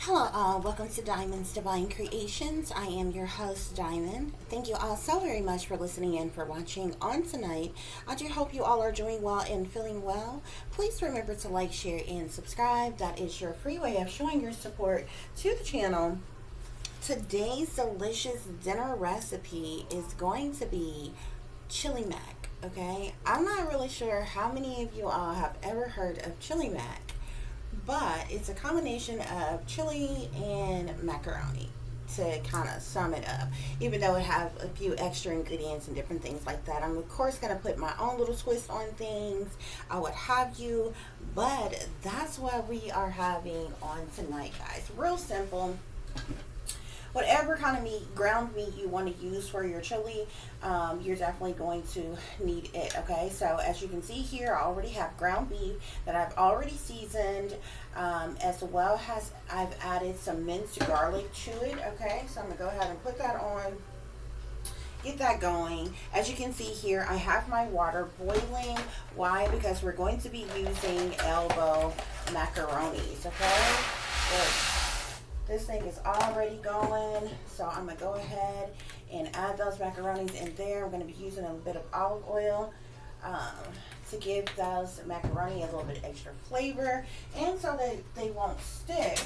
Hello all, welcome to Diamond's Divine Creations. I am your host, Diamond. Thank you all so very much for listening and for watching on tonight. I do hope you all are doing well and feeling well. Please remember to like, share, and subscribe. That is your free way of showing your support to the channel. Today's delicious dinner recipe is going to be Chilli Mac, okay? I'm not really sure how many of you all have ever heard of Chilli Mac, but it's a combination of chili and macaroni to kind of sum it up, even though it has a few extra ingredients and different things like that. I'm of course going to put my own little twist on things, I would have you, but that's what we are having on tonight, guys. Real simple. Whatever kind of meat, ground meat you want to use for your chili, you're definitely going to need it, okay? So as you can see here, I already have ground beef that I've already seasoned, as well as I've added some minced garlic to it, okay? So I'm going to go ahead and put that on, get that going. As you can see here, I have my water boiling. Why? Because we're going to be using elbow macaronis, okay? Good. This thing is already going, so I'm going to go ahead and add those macaronis in there. I'm going to be using a little bit of olive oil to give those macaroni a little bit extra flavor, and so that they won't stick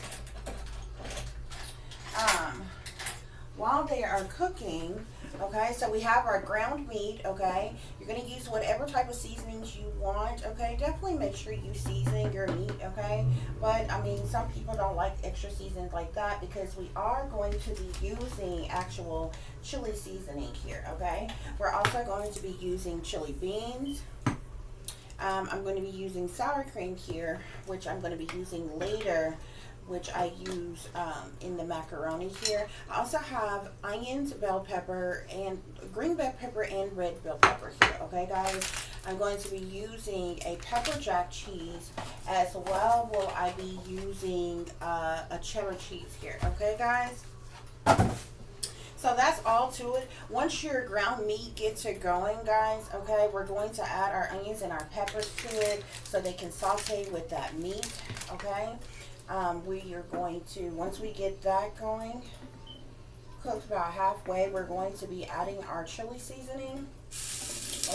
while they are cooking. Okay, so we have our ground meat, okay? You're going to use whatever type of seasonings you want, okay? Definitely make sure you season your meat, okay? But, I mean, some people don't like extra seasonings like that because we are going to be using actual chili seasoning here, okay? We're also going to be using chili beans. I'm going to be using sour cream here, which I'm going to be using later, which I use in the macaroni here. I also have onions, bell pepper, and green bell pepper and red bell pepper here, okay guys? I'm going to be using a pepper jack cheese, as well will I be using a cheddar cheese here, okay guys? So that's all to it. Once your ground meat gets it going, guys, okay, we're going to add our onions and our peppers to it so they can saute with that meat, okay? We are going to, once we get that going, cooked about halfway, we're going to be adding our chili seasoning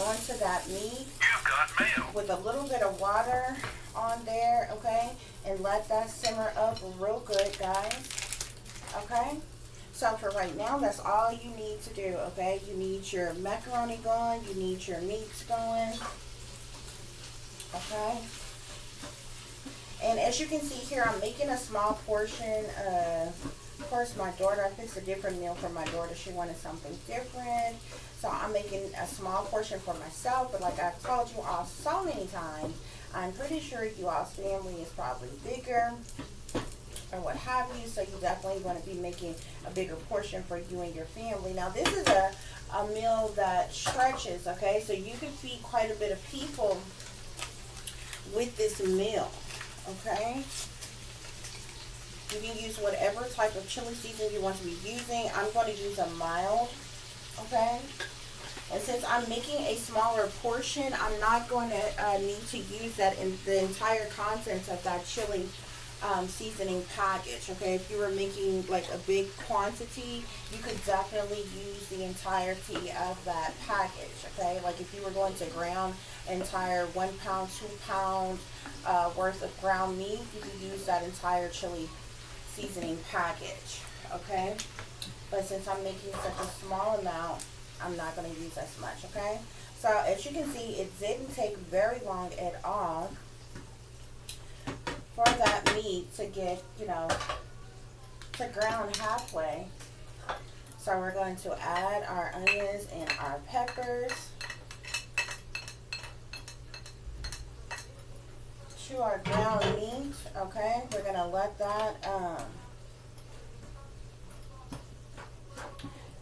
onto that meat. You've got mail. With a little bit of water on there, okay? And let that simmer up real good, guys. Okay? So for right now, that's all you need to do, okay? You need your macaroni going, you need your meats going, okay? And as you can see here, I'm making a small portion. Of course, my daughter, I fixed a different meal for my daughter. She wanted something different. So I'm making a small portion for myself. But like I've told you all so many times, I'm pretty sure you all's family is probably bigger or what have you. So you definitely want to be making a bigger portion for you and your family. Now, this is a meal that stretches, okay? So you can feed quite a bit of people with this meal. Okay, you can use whatever type of chili seasoning you want to be using. I'm going to use a mild, okay? And since I'm making a smaller portion, I'm not going to need to use that in the entire contents of that chili seasoning package, okay? If you were making like a big quantity, you could definitely use the entirety of that package, okay? Like if you were going to ground entire 1 pound, 2 pound worth of ground meat, you could use that entire chili seasoning package, okay? But since I'm making such a small amount, I'm not going to use as much, okay? So as you can see, it didn't take very long at all for that meat to get, you know, to ground halfway. So we're going to add our onions and our peppers to our ground meat, okay? We're going to let that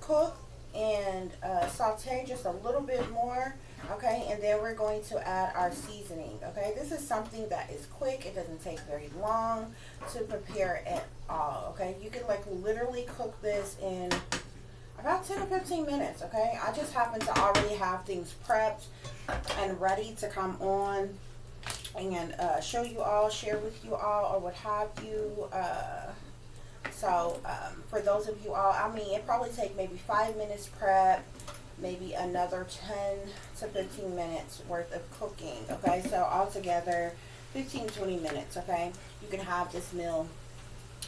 cook and saute just a little bit more, okay? And then we're going to add our seasoning, okay? This is something that is quick. It doesn't take very long to prepare at all, okay? You can like literally cook this in about 10 or 15 minutes, okay? I just happen to already have things prepped and ready to come on and show you all, share with you all, or what have you. So for those of you all, I mean, it probably take maybe 5 minutes prep, maybe another 10 to 15 minutes worth of cooking. Okay, so altogether 15-20 minutes. Okay, you can have this meal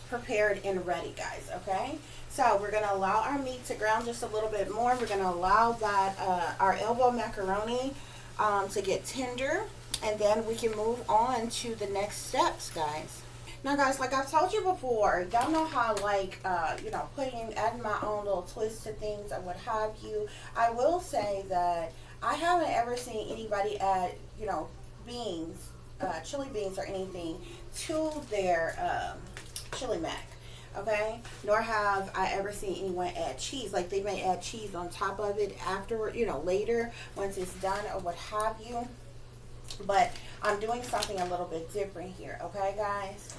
prepared and ready, guys. Okay, so we're gonna allow our meat to brown just a little bit more. We're gonna allow that our elbow macaroni to get tender, and then we can move on to the next steps, guys. Now, guys, like I've told you before, y'all know how, like, adding my own little twist to things or what have you. I will say that I haven't ever seen anybody add, beans, chili beans or anything to their Chilli Mac. Okay, nor have I ever seen anyone add cheese. Like, they may add cheese on top of it afterward, later once it's done or what have you. But I'm doing something a little bit different here. Okay, guys.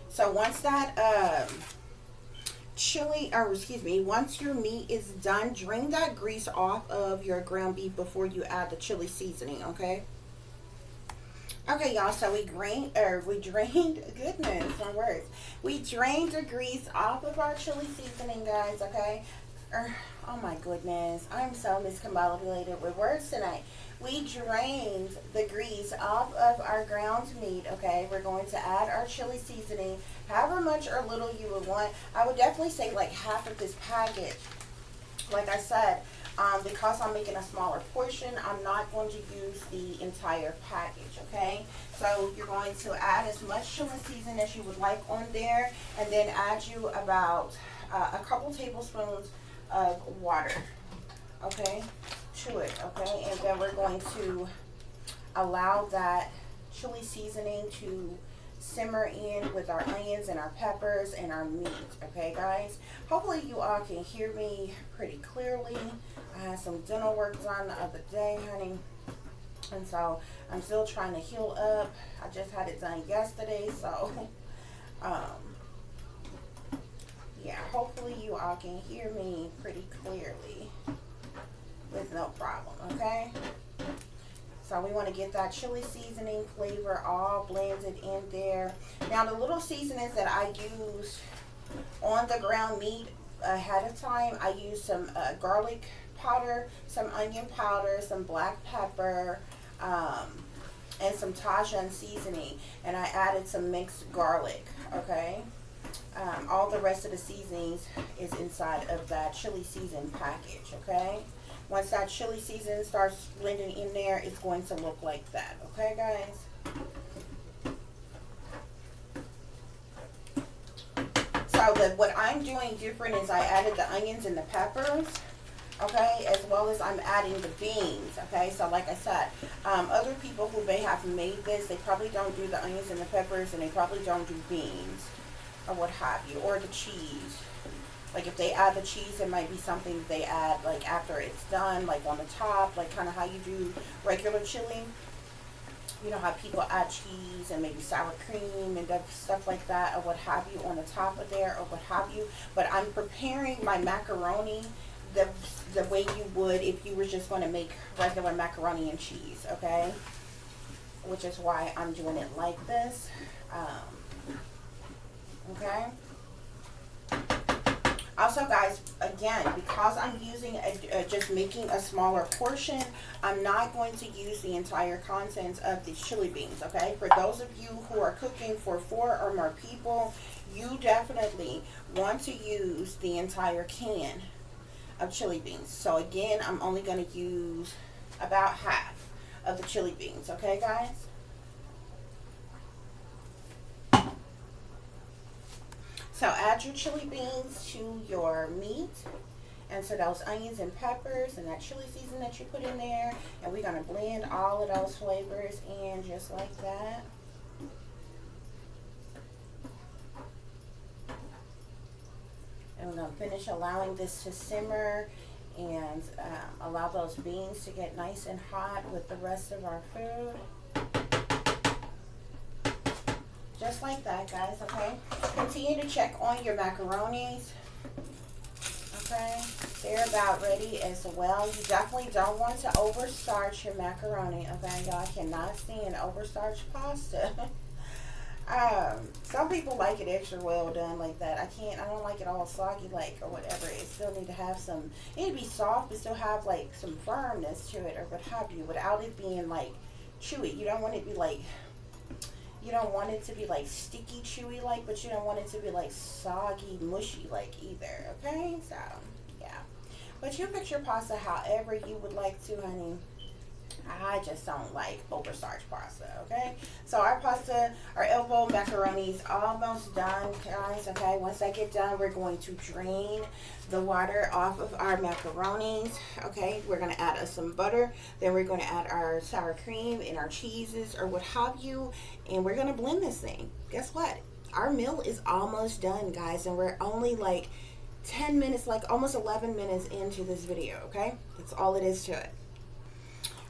So once that once your meat is done, drain that grease off of your ground beef before you add the chili seasoning. Okay. Okay, y'all, so we drained, goodness, my words. We drained the grease off of our chili seasoning, guys, okay? Oh my goodness, I'm so miscombobulated with words tonight. We drained the grease off of our ground meat, okay? We're going to add our chili seasoning, however much or little you would want. I would definitely say like half of this package. Like I said, because I'm making a smaller portion, I'm not going to use the entire package, okay? So you're going to add as much chili seasoning as you would like on there, and then add you about a couple tablespoons of water, okay, to it, okay? And then we're going to allow that chili seasoning to simmer in with our onions and our peppers and our meat, okay, guys? Hopefully you all can hear me pretty clearly. I had some dental work done the other day, honey, and so I'm still trying to heal up. I just had it done yesterday, so yeah, hopefully you all can hear me pretty clearly with no problem, okay? So we want to get that chili seasoning flavor all blended in there. Now, the little seasonings that I use on the ground meat ahead of time, I use some garlic powder, some onion powder, some black pepper, and some Tajin seasoning. And I added some mixed garlic, okay? All the rest of the seasonings is inside of that chili season package, okay? Once that chili season starts blending in there, it's going to look like that, okay, guys? So what I'm doing different is I added the onions and the peppers, okay, as well as I'm adding the beans, okay? So like I said, other people who may have made this, they probably don't do the onions and the peppers, and they probably don't do beans or what have you, or the cheese. Like, if they add the cheese, it might be something that they add like after it's done, like on the top, like kind of how you do regular chili. You know how people add cheese and maybe sour cream and stuff like that or what have you on the top of there or what have you. But I'm preparing my macaroni the way you would if you were just going to make regular macaroni and cheese, okay? Which is why I'm doing it like this. Okay? Also, guys, again, because I'm using just making a smaller portion, I'm not going to use the entire contents of these chili beans, okay? For those of you who are cooking for 4 or more people, you definitely want to use the entire can of chili beans. So again, I'm only going to use about half of the chili beans, okay, guys? So add your chili beans to your meat, and to those onions and peppers and that chili season that you put in there, and we're going to blend all of those flavors in just like that. And we're going to finish allowing this to simmer and allow those beans to get nice and hot with the rest of our food. Just like that, guys, okay? Continue to check on your macaronis, okay? They're about ready as well. You definitely don't want to overstarch your macaroni, okay? Y'all cannot stand overstarched pasta. Some people like it extra well done like that. I don't like it all soggy like or whatever. It still need to have some, it need to be soft but still have like some firmness to it or what have you without it being like chewy. You don't want it to be like, you don't want it to be like sticky chewy like, but you don't want it to be like soggy mushy like either. Okay, so yeah. But you fix your pasta however you would like to, honey. I just don't like overstarched pasta, okay? So our pasta, our elbow macaroni is almost done, guys, okay? Once I get done, we're going to drain the water off of our macaronis, okay? We're going to add us some butter. Then we're going to add our sour cream and our cheeses or what have you. And we're going to blend this thing. Guess what? Our meal is almost done, guys. And we're only like 10 minutes, like almost 11 minutes into this video, okay? That's all it is to it.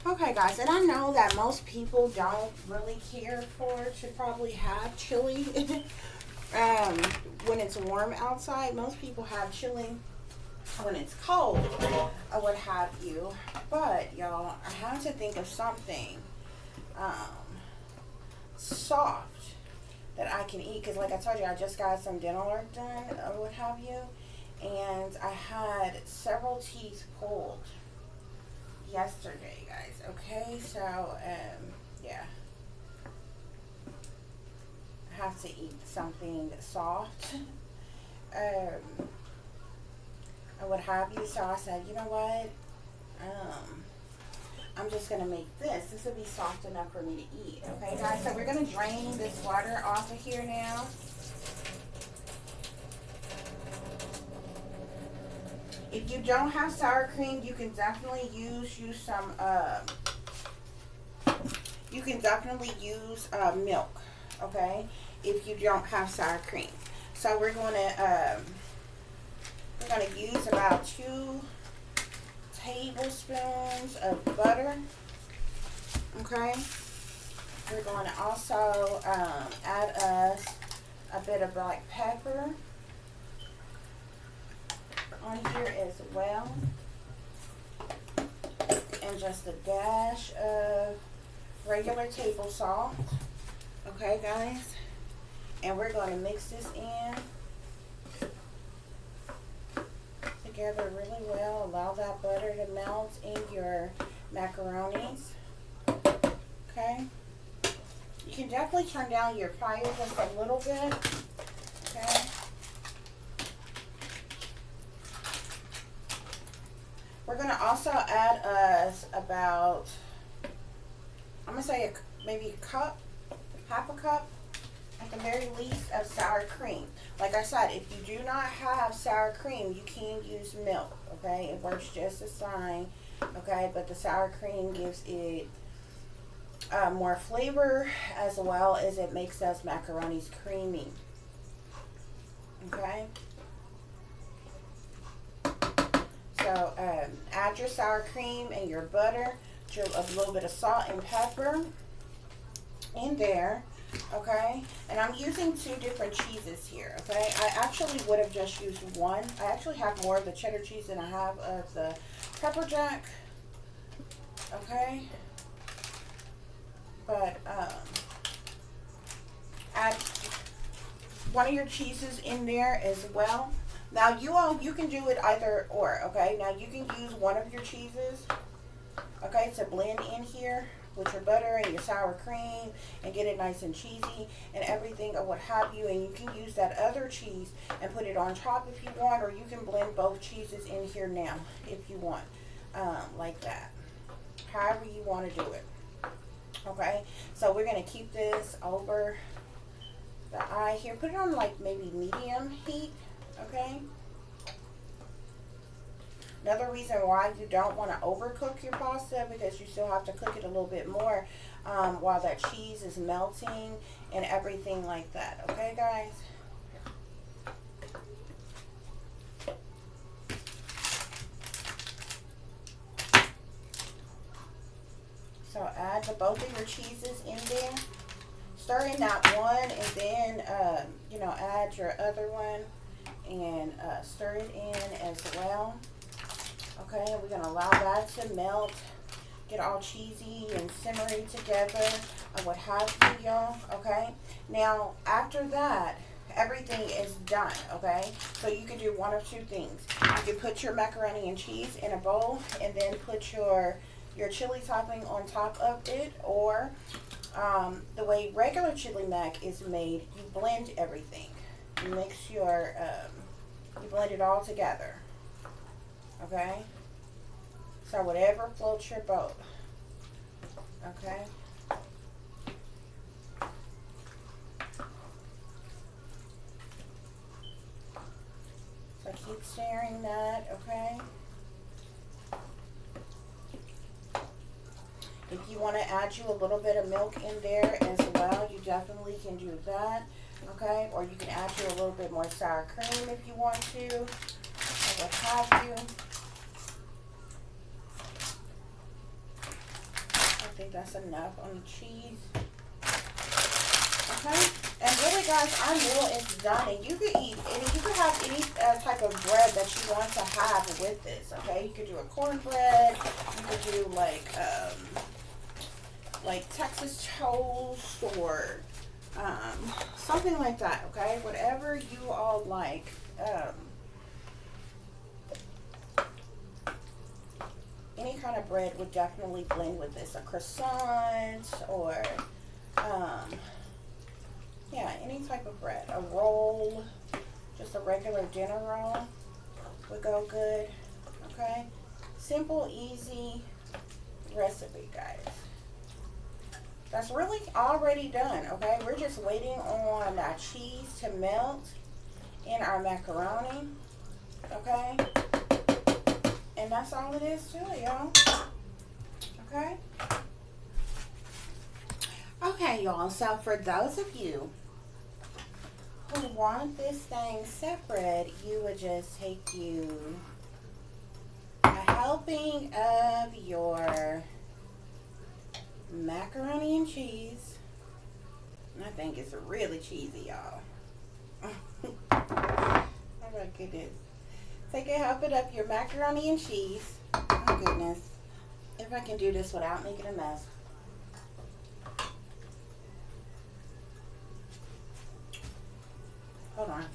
Okay, guys, and I know that most people don't really care to probably have chili when it's warm outside. Most people have chili when it's cold or what have you. But, y'all, I have to think of something soft that I can eat. Because, like I told you, I just got some dental work done or what have you. And I had several teeth pulled yesterday, guys. Okay, so yeah, I have to eat something soft or what have you. So I said, you know what, I'm just gonna make this will be soft enough for me to eat. Okay, guys, so we're gonna drain this water off of here now. If you don't have sour cream, you can definitely use some. You can definitely use milk. Okay, if you don't have sour cream. So we're gonna use about 2 tablespoons of butter. Okay. We're going to also add us a bit of black pepper on here as well, and just a dash of regular table salt. Okay, guys, and we're going to mix this in together really well. Allow that butter to melt in your macaronis. Okay, you can definitely turn down your fire just a little bit. Okay. We're going to also add us about, I'm going to say maybe a cup, half a cup at the very least of sour cream. Like I said, if you do not have sour cream, you can use milk, okay? It works just as fine, okay? But the sour cream gives it more flavor as well as it makes those macaronis creamy, okay? So add your sour cream and your butter, a little bit of salt and pepper in there, okay? And I'm using 2 different cheeses here, okay? I actually would have just used one. I actually have more of the cheddar cheese than I have of the pepper jack, okay? But add one of your cheeses in there as well. Now you can do it either or, okay? Now you can use one of your cheeses, okay, to blend in here with your butter and your sour cream and get it nice and cheesy and everything or what have you. And you can use that other cheese and put it on top if you want, or you can blend both cheeses in here now if you want, like that. However you want to do it, okay? So we're going to keep this over the eye here. Put it on like maybe medium heat. Okay. Another reason why you don't want to overcook your pasta, because you still have to cook it a little bit more while that cheese is melting and everything like that. Okay, guys. So add both of your cheeses in there. Stir in that one, and then you know, add your other one. And stir it in as well. Okay, we're going to allow that to melt, get all cheesy and simmery together. or what have you, y'all. Okay, now after that, everything is done. Okay, so you can do one of two things. You can put your macaroni and cheese in a bowl and then put your chili topping on top of it, or the way regular chili mac is made, you blend everything. You mix your you blend it all together. Okay, so whatever floats your boat. Okay, so keep stirring that. Okay, if you want to add you a little bit of milk in there as well, you definitely can do that. Okay, or you can add you a little bit more sour cream if you want to, or what have you. I think that's enough on the cheese. Okay, and really, guys, our meal is done, and you could eat, and you could have any type of bread that you want to have with this. Okay, you could do a cornbread, you could do like Texas toast, or something like that. Okay, whatever you all like. Any kind of bread would definitely blend with this. A croissant, or yeah, any type of bread. A roll, just a regular dinner roll would go good. Okay, simple, easy recipe, guys. That's really already done. Okay, we're just waiting on our cheese to melt in our macaroni. Okay, and that's all it is to it, y'all. Okay. Okay, y'all. So for those of you who want this thing separate, you would just take you a helping of your macaroni and cheese. And I think it's really cheesy, y'all. Oh my goodness. Take a helping of your macaroni and cheese. Oh goodness. If I can do this without making a mess. Hold on.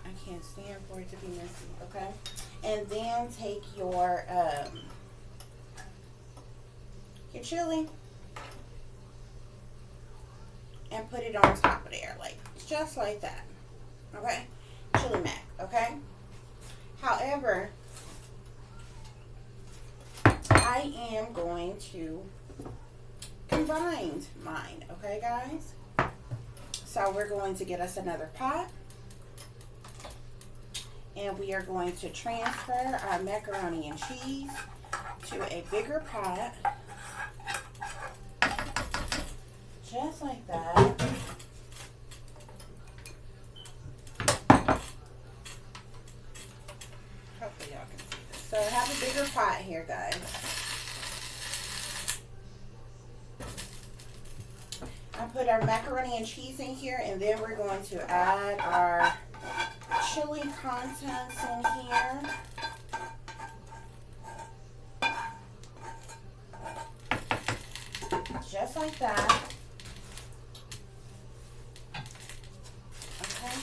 I can't stand for it to be messy, okay? And then take your chili and put it on top of there, like just like that. Okay? Chili Mac, okay? However, I am going to combine mine, okay, guys? So we're going to get us another pot, and we are going to transfer our macaroni and cheese to a bigger pot, just like that. Hopefully y'all can see this. So I have a bigger pot here, guys. I put our macaroni and cheese in here, and then we're going to add our chili contents in here. Just like that. Okay.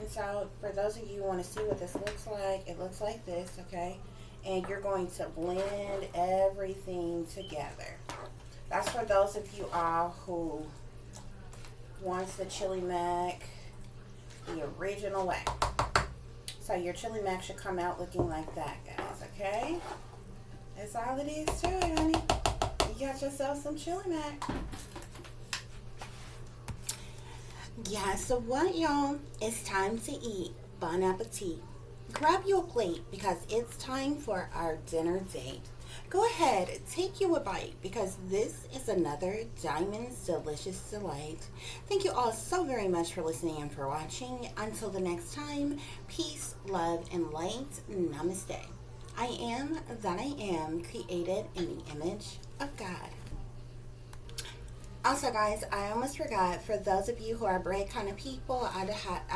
And so for those of you who want to see what this looks like, it looks like this, okay? And you're going to blend everything together. That's for those of you all who wants the chili mac the original way. So your chili mac should come out looking like that, guys, okay? That's all it is to it, honey. You got yourself some chili mac. Yeah, so what, y'all? It's time to eat. Bon appetit. Grab your plate because it's time for our dinner date. Go ahead, take you a bite because this is another Diamond's Delicious Delight. Thank you all so very much for listening and for watching. Until the next time, peace, love, and light. Namaste. I am that I am, created in the image of God. Also, guys, I almost forgot, for those of you who are bread kind of people, I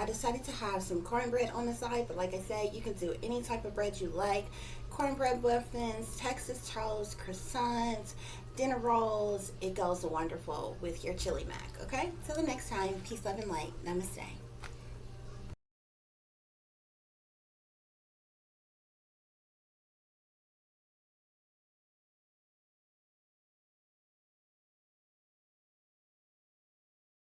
decided to have some cornbread on the side, but like I said, you can do any type of bread you like. cornbread muffins, Texas toast, croissants, dinner rolls. It goes wonderful with your chili mac, okay? Till the next time, peace, love, and light. Namaste.